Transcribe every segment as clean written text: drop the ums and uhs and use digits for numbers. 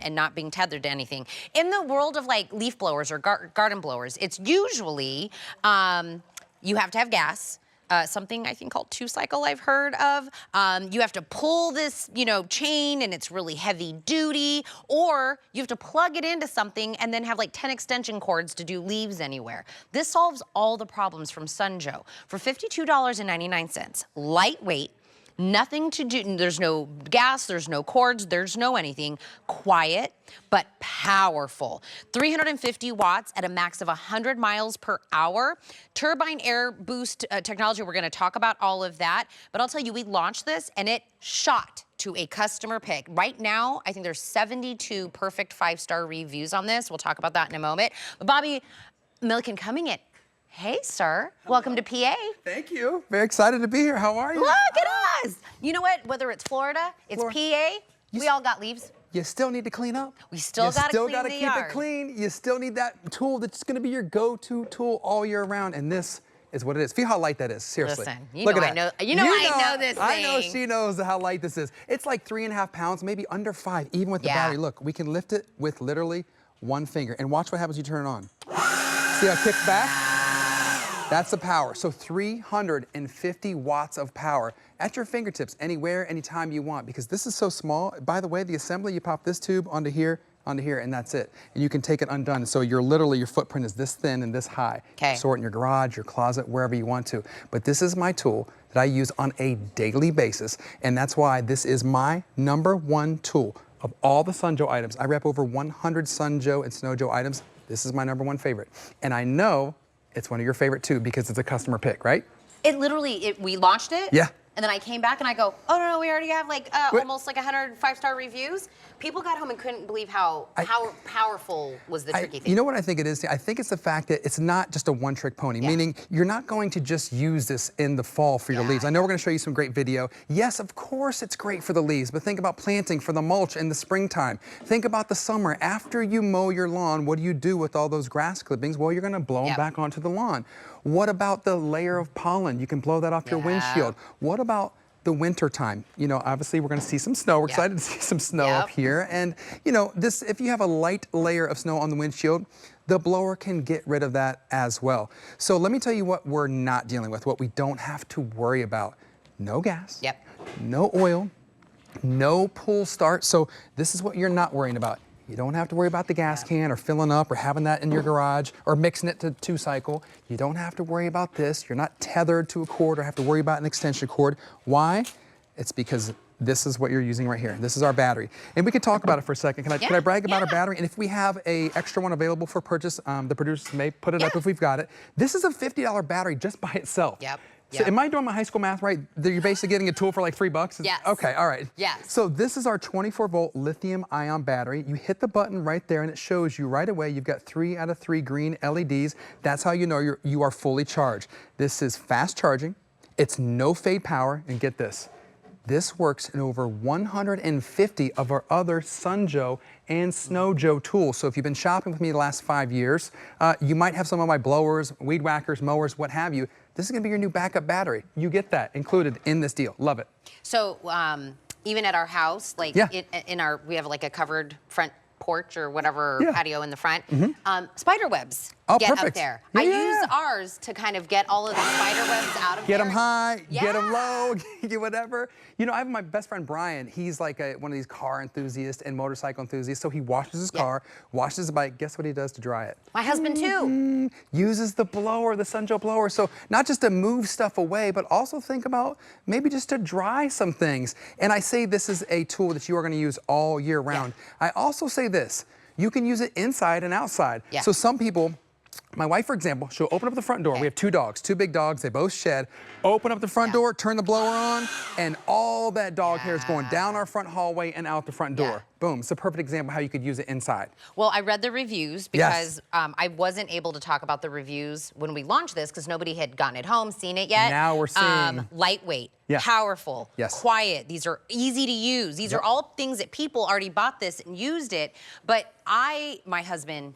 and not being tethered to anything. In the world of like leaf blowers or garden blowers, it's usually you have to have gas. Something I think called 2-cycle I've heard of. You have to pull this, chain and it's really heavy duty, or you have to plug it into something and then have like 10 extension cords to do leaves anywhere. This solves all the problems from Sunjo for $52.99. Lightweight. Nothing to do, there's no gas, there's no cords, there's no anything. Quiet, but powerful. 350 watts at a max of 100 miles per hour. Turbine air boost technology, we're gonna talk about all of that. But I'll tell you, we launched this and it shot to a customer pick. Right now, I think there's 72 perfect 5-star reviews on this. We'll talk about that in a moment. But Bobby Milliken coming in. Hey, sir. Hello. Welcome to PA. Thank you. Very excited to be here. How are you? Look at us. You know what? Whether it's Florida, it's PA, we all got leaves. You still need to clean up. We still got to clean the yard. You still got to keep it clean. You still need that tool that's going to be your go-to tool all year round. And this is what it is. Feel how light that is. Seriously. Listen, Look at that. I know this thing. I know she knows how light this is. It's like 3.5 pounds, maybe under 5, even with the battery. Look, we can lift it with literally one finger. And watch what happens when you turn it on. See how it kicks back? That's the power. So 350 watts of power at your fingertips, anywhere, anytime you want, because this is so small. By the way, the assembly, you pop this tube onto here, and that's it. And you can take it undone. So your footprint is this thin and this high. Okay. Store it in your garage, your closet, wherever you want to. But this is my tool that I use on a daily basis, and that's why this is my #1 tool of all the Sunjo items. I rep over 100 Sunjo and Snowjo items. This is my #1 favorite. And I know it's one of your favorite too, because it's a customer pick, right? It literally, we launched it. Yeah. And then I came back and I go, oh no, we already have like almost like 100 5-star reviews. People got home and couldn't believe how powerful was the tricky thing. You know what I think it is? I think it's the fact that it's not just a one-trick pony, meaning you're not going to just use this in the fall for your leaves. I know we're going to show you some great video. Yes, of course it's great for the leaves, but think about planting for the mulch in the springtime. Think about the summer. After you mow your lawn, what do you do with all those grass clippings? Well, you're going to blow them back onto the lawn. What about the layer of pollen? You can blow that off your windshield. What about the winter time? Obviously we're going to see some snow. We're excited to see some snow up here. And if you have a light layer of snow on the windshield, the blower can get rid of that as well. So let me tell you what we're not dealing with, what we don't have to worry about. No gas, no oil, no pull start. So this is what you're not worrying about. You don't have to worry about the gas can or filling up or having that in your garage or mixing it to 2-cycle. You don't have to worry about this. You're not tethered to a cord or have to worry about an extension cord. Why? It's because this is what you're using right here. This is our battery. And we can talk about it for a second. Can I brag about our battery? And if we have an extra one available for purchase, the producers may put it up if we've got it. This is a $50 battery just by itself. So am I doing my high school math right? You're basically getting a tool for like $3? Yes. Okay, all right. Yes. So this is our 24-volt lithium-ion battery. You hit the button right there and it shows you right away you've got 3 out of 3 green LEDs. That's how you know you are fully charged. This is fast charging. It's no fade power. And get this. This works in over 150 of our other Sunjo and Snowjo tools. So if you've been shopping with me the last 5 years, you might have some of my blowers, weed whackers, mowers, what have you. This is gonna be your new backup battery. You get that included in this deal. Love it. So even at our house, like we have like a covered front porch or whatever patio in the front, spider webs get up there. I use ours to kind of get all of the spider webs out of there. Get them high, get them low, get whatever. I have my best friend Brian. He's like one of these car enthusiasts and motorcycle enthusiasts. So he washes his car, washes his bike. Guess what he does to dry it? My husband too. Uses the blower, the Sunjo blower. So not just to move stuff away, but also think about maybe just to dry some things. And I say this is a tool that you are going to use all year round. I also say this, you can use it inside and outside. So some people, my wife, for example, she'll open up the front door. We have 2 dogs, 2 big dogs. They both shed. Open up the front door, turn the blower on, and all that dog hair is going down our front hallway and out the front door. Boom. It's a perfect example of how you could use it inside. Well, I read the reviews because I wasn't able to talk about the reviews when we launched this because nobody had gotten it home, seen it yet. Now we're seeing. Lightweight, powerful, quiet. These are easy to use. These are all things that people already bought this and used it. But my husband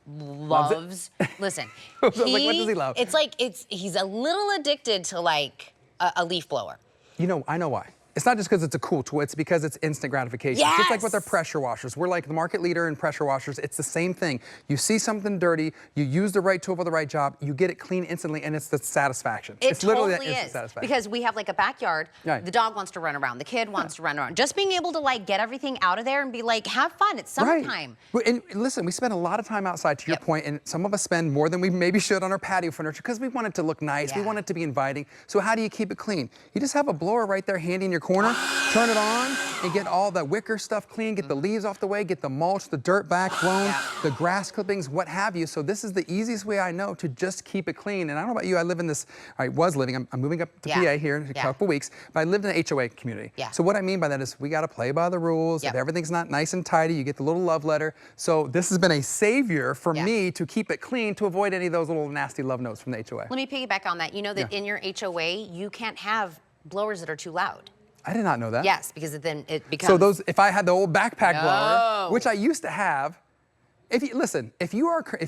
loves listen. Like, what does he love? It's like he's a little addicted to like a leaf blower. I know why. It's not just because it's a cool tool, it's because it's instant gratification. Yes. Just like with our pressure washers. We're like the market leader in pressure washers. It's the same thing. You see something dirty, you use the right tool for the right job, you get it clean instantly, and it's the satisfaction. It's literally totally that instant is. satisfaction. Because we have like a backyard, Right. the dog wants to run around, the kid wants to run around. Just being able to like get everything out of there and be like, have fun, it's summertime. Right. And listen, we spend a lot of time outside, to your point, and some of us spend more than we maybe should on our patio furniture because we want it to look nice, we want it to be inviting. So how do you keep it clean? You just have a blower right there handy in your corner, turn it on, and get all the wicker stuff clean, get the leaves off the way, get the mulch, the dirt back blown, the grass clippings, what have you. So this is the easiest way I know to just keep it clean. And I don't know about you, I live in this, I was living, I'm moving up to PA here in a couple weeks, but I lived in an HOA community. So what I mean by that is we got to play by the rules. If everything's not nice and tidy, you get the little love letter. So this has been a savior for me to keep it clean, to avoid any of those little nasty love notes from the HOA. Let me piggyback on that. You know that in your HOA, you can't have blowers that are too loud. I did not know that. Yes, because then it becomes... So those, if I had the old backpack blower, which I used to have, if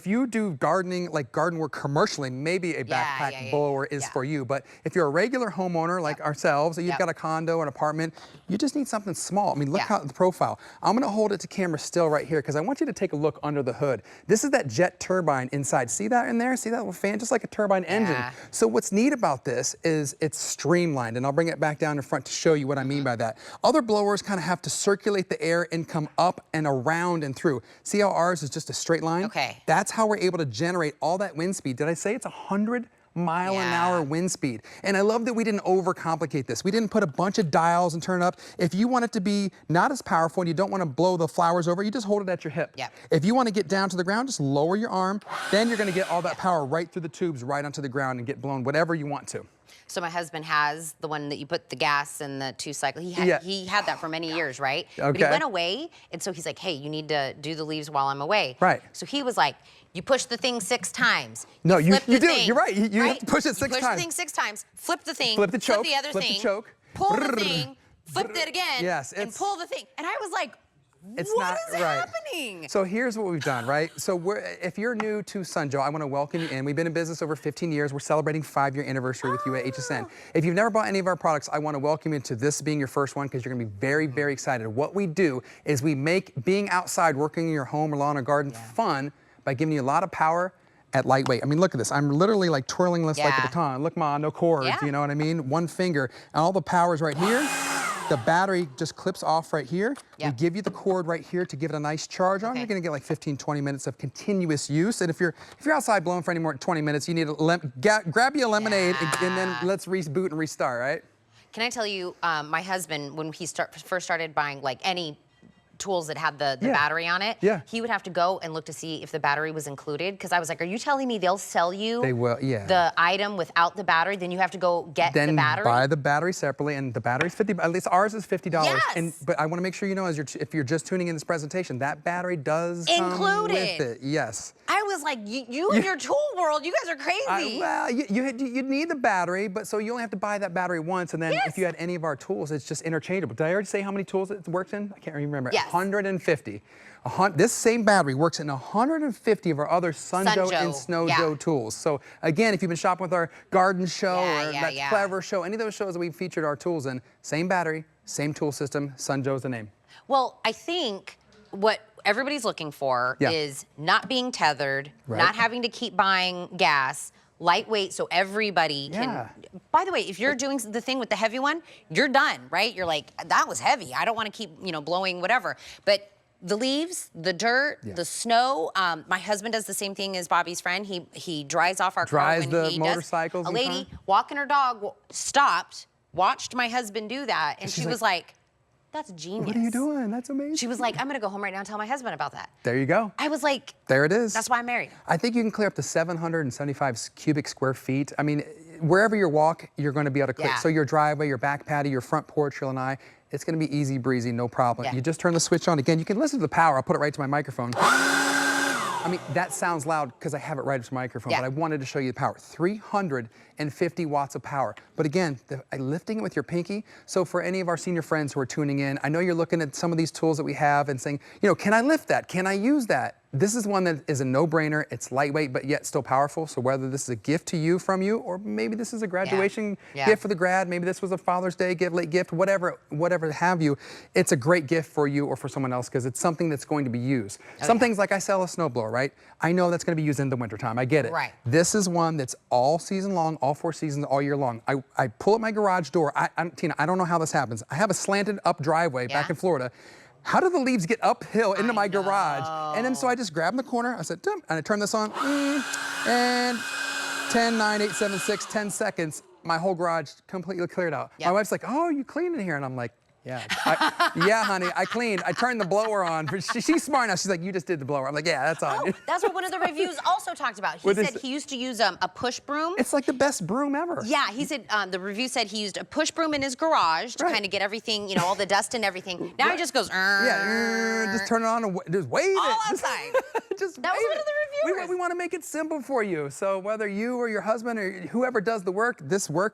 you do gardening, like garden work commercially, maybe a backpack blower is for you. But if you're a regular homeowner like ourselves, or you've got a condo, an apartment, you just need something small. I mean, look how the profile. I'm gonna hold it to camera still right here because I want you to take a look under the hood. This is that jet turbine inside. See that in there? See that little fan? Just like a turbine engine. So what's neat about this is it's streamlined, and I'll bring it back down in front to show you what I mean by that. Other blowers kind of have to circulate the air and come up and around and through. See how ours is just a straight line? That's how we're able to generate all that wind speed. Did I say it's 100-mile-an-hour wind speed? And I love that we didn't overcomplicate this. We didn't put a bunch of dials and turn it up. If you want it to be not as powerful and you don't want to blow the flowers over, you just hold it at your hip. If you want to get down to the ground, just lower your arm. Then you're going to get all that power right through the tubes, right onto the ground, and get blown whatever you want to. So my husband has the one that you put the gas and the 2-cycle. He had that for many years, right? But he went away, and so he's like, hey, you need to do the leaves while I'm away. So he was like, you push the thing 6 times. No, you do. You're right. You have to push it 6 times. Push the thing 6 times, flip the thing, flip the choke, flip the other thing, the choke, pull the thing, flip it again, and pull the thing. And I was like, what is happening? So here's what we've done, right? So if you're new to Sunjoe, I want to welcome you in. We've been in business over 15 years. We're celebrating 5-year anniversary with you at HSN. If you've never bought any of our products, I want to welcome you to this being your first one because you're going to be very, very excited. What we do is we make being outside, working in your home or lawn or garden fun by giving you a lot of power at lightweight. I mean, look at this. I'm literally like twirling this like a baton. Look, Ma, no cords, you know what I mean? One finger. And all the power's right here. The battery just clips off right here. We give you the cord right here to give it a nice charge on. You're gonna get like 15-20 minutes of continuous use. And if you're outside blowing for any more than 20 minutes, you need to grab you a lemonade and then let's reboot and restart, right? Can I tell you, my husband, when he first started buying like any tools that had the battery on it, he would have to go and look to see if the battery was included. Because I was like, are you telling me they'll sell you the item without the battery? Then you have to go get the battery? Then buy the battery separately, and the battery's $50. At least ours is $50. But I want to make sure you know, if you're just tuning in this presentation, that battery does come with it. Yes. I was like, you and your tool world, you guys are crazy. Well, you'd need the battery, but so you only have to buy that battery once, and then if you had any of our tools, it's just interchangeable. Did I already say how many tools it works in? I can't remember. 150. This same battery works in 150 of our other Sunjoe and SnowJoe tools. So again, if you've been shopping with our garden show or that clever show, any of those shows that we've featured our tools in, same battery, same tool system, Sunjoe's the name. Well, I think what everybody's looking for is not being tethered, not having to keep buying gas, lightweight so everybody can. By the way, if you're doing the thing with the heavy one, you're done, right? You're like, that was heavy. I don't want to keep, blowing whatever. But the leaves, the dirt, the snow. My husband does the same thing as Bobby's friend. He dries off our car when the he motorcycles. A lady walking her dog stopped, watched my husband do that, and she was like, that's genius. What are you doing? That's amazing. She was like, I'm going to go home right now and tell my husband about that. There you go. I was like, there it is. That's why I'm married. I think you can clear up to 775 cubic square feet. I mean, wherever you walk, you're going to be able to clear. So your driveway, your back patio, your front porch, your lanai, it's going to be easy breezy, no problem. You just turn the switch on. Again, you can listen to the power. I'll put it right to my microphone. I mean, that sounds loud because I have it right up to my microphone, but I wanted to show you the power. 350 watts of power. But again, lifting it with your pinky. So for any of our senior friends who are tuning in, I know you're looking at some of these tools that we have and saying, can I lift that? Can I use that? This is one that is a no-brainer. It's lightweight, but yet still powerful. So whether this is a gift to you from you, or maybe this is a graduation gift for the grad, maybe this was a Father's Day gift, late gift, whatever have you, it's a great gift for you or for someone else because it's something that's going to be used. Some things, like I sell a snowblower, right? I know that's going to be used in the wintertime. I get it. Right. This is one that's all season long, all 4 seasons, all year long. I pull up my garage door. Tina, I don't know how this happens. I have a slanted up driveway back in Florida. How do the leaves get uphill into my garage? And then so I just grabbed the corner, I said, and I turned this on, and 10, 9, 8, 7, 6, 10 seconds, my whole garage completely cleared out. My wife's like, oh, you cleaned in here? And I'm like, yeah, yeah, honey, I cleaned. I turned the blower on. She's smart enough. She's like, you just did the blower. I'm like, yeah, that's on. Oh, that's what one of the reviews also talked about. He said he used to use a push broom. It's like the best broom ever. Yeah, he said, the review said he used a push broom in his garage to kind of get everything, you know, all the dust and everything. Now he just goes, just turn it on and just wave all it. outside. Just that was one of the reviewers. We want to make it simple for you. So whether you or your husband or whoever does the work,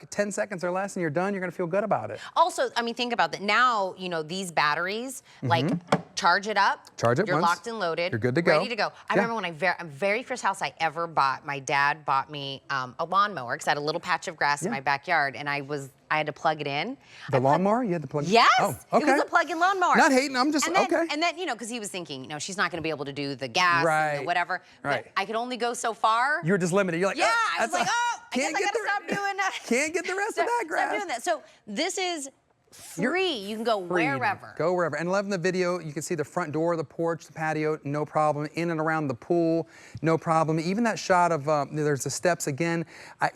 10 seconds or less and you're done, you're going to feel good about it. Also, I mean, think about that. Now, you know, these batteries, like, charge it up. Charge it You're once. locked and loaded. You're good to go. Ready to go. I remember when very first house I ever bought, my dad bought me a lawnmower because I had a little patch of grass in my backyard, and I had to plug it in. The lawnmower? You had to plug it in? Yes. Oh, okay. It was a plug-in lawnmower. Not hating. I'm just, okay. And then, you know, because he was thinking, you know, she's not going to be able to do the gas and the whatever. Right. But I could only go so far. You were just limited. You're like, yeah, I was like, oh, I guess I got to stop doing that. Can't get the rest of that grass. Stop doing that. So this is free. You can go wherever. Go wherever. And love in the video, you can see the front door, the porch, the patio, no problem. In and around the pool, no problem. Even that shot of, there's the steps again.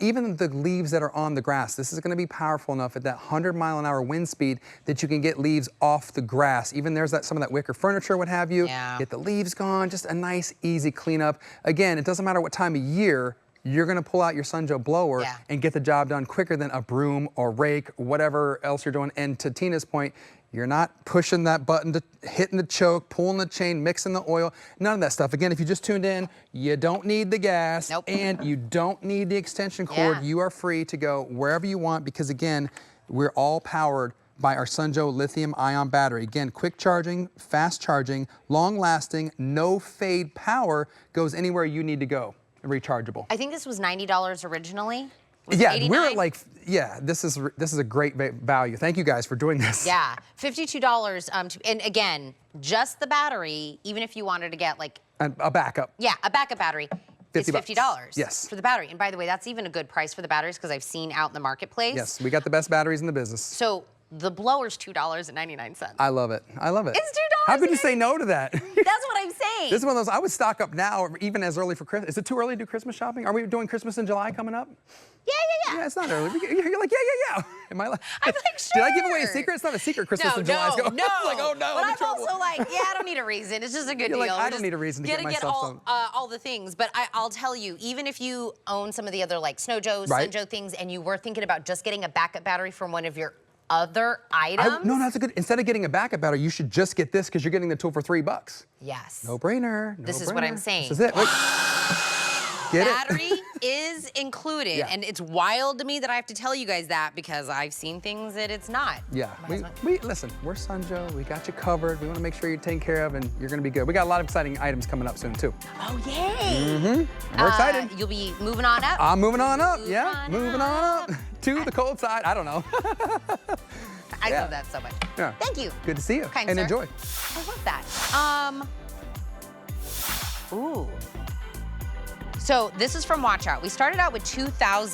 Even the leaves that are on the grass, this is going to be powerful enough at that 100-mile-an-hour wind speed that you can get leaves off the grass. Even there's some of that wicker furniture, what have you. Get the leaves gone, just a nice, easy cleanup. Again, it doesn't matter what time of year, you're gonna pull out your Sunjoe blower and get the job done quicker than a broom or rake, whatever else you're doing. And to Tina's point, you're not pushing that button, hitting the choke, pulling the chain, mixing the oil, none of that stuff. Again, if you just tuned in, you don't need the gas and you don't need the extension cord. You are free to go wherever you want because again, we're all powered by our Sunjoe lithium-ion battery. Again, quick charging, fast charging, long lasting, no fade power, goes anywhere you need to go. Rechargeable. I think this was $90 originally. Yeah, we're at like, this is a great value. Thank you guys for doing this. Yeah, $52. And again, just the battery, even if you wanted to get like a backup. Yeah, a backup battery. It's $50. Yes. For the battery. And by the way, that's even a good price for the batteries because I've seen out in the marketplace. Yes, we got the best batteries in the business. So the blower's $2.99. I love it. I love it. It's $2. How could you say no to that? That's what I'm saying. This is one of those, I would stock up now, even as early for Christmas. Is it too early to do Christmas shopping? Are we doing Christmas in July coming up? Yeah. Yeah, it's not early. You're like, yeah. Am I like, I'm like, sure. Did I give away a secret? It's not a secret. Christmas in July. No. I'm like, oh no. But I'm also like, I don't need a reason. It's just a good deal. Like, I don't need a reason to get myself all the things. But I'll tell you, even if you own some of the other like Snowjoe, Sunjoe things, and you were thinking about just getting a backup battery from one of your other items. No, that's a good. Instead of getting a backup battery, you should just get this because you're getting the tool for $3. Yes. No brainer. This is what I'm saying. This is it. Wait. Get battery is included, and it's wild to me that I have to tell you guys that because I've seen things that it's not. Yeah, we listen, we're Sunjoe, we got you covered. We want to make sure you're taken care of and you're going to be good. We got a lot of exciting items coming up soon too. Oh, yay. We're excited. You'll be moving on up? I'm moving on up, moving on up to the cold side. I don't know. I love that so much. Yeah. Thank you. Good to see you. Kind and sir. Enjoy. I love that. Ooh. So this is from Watch Out. We started out with 2,000.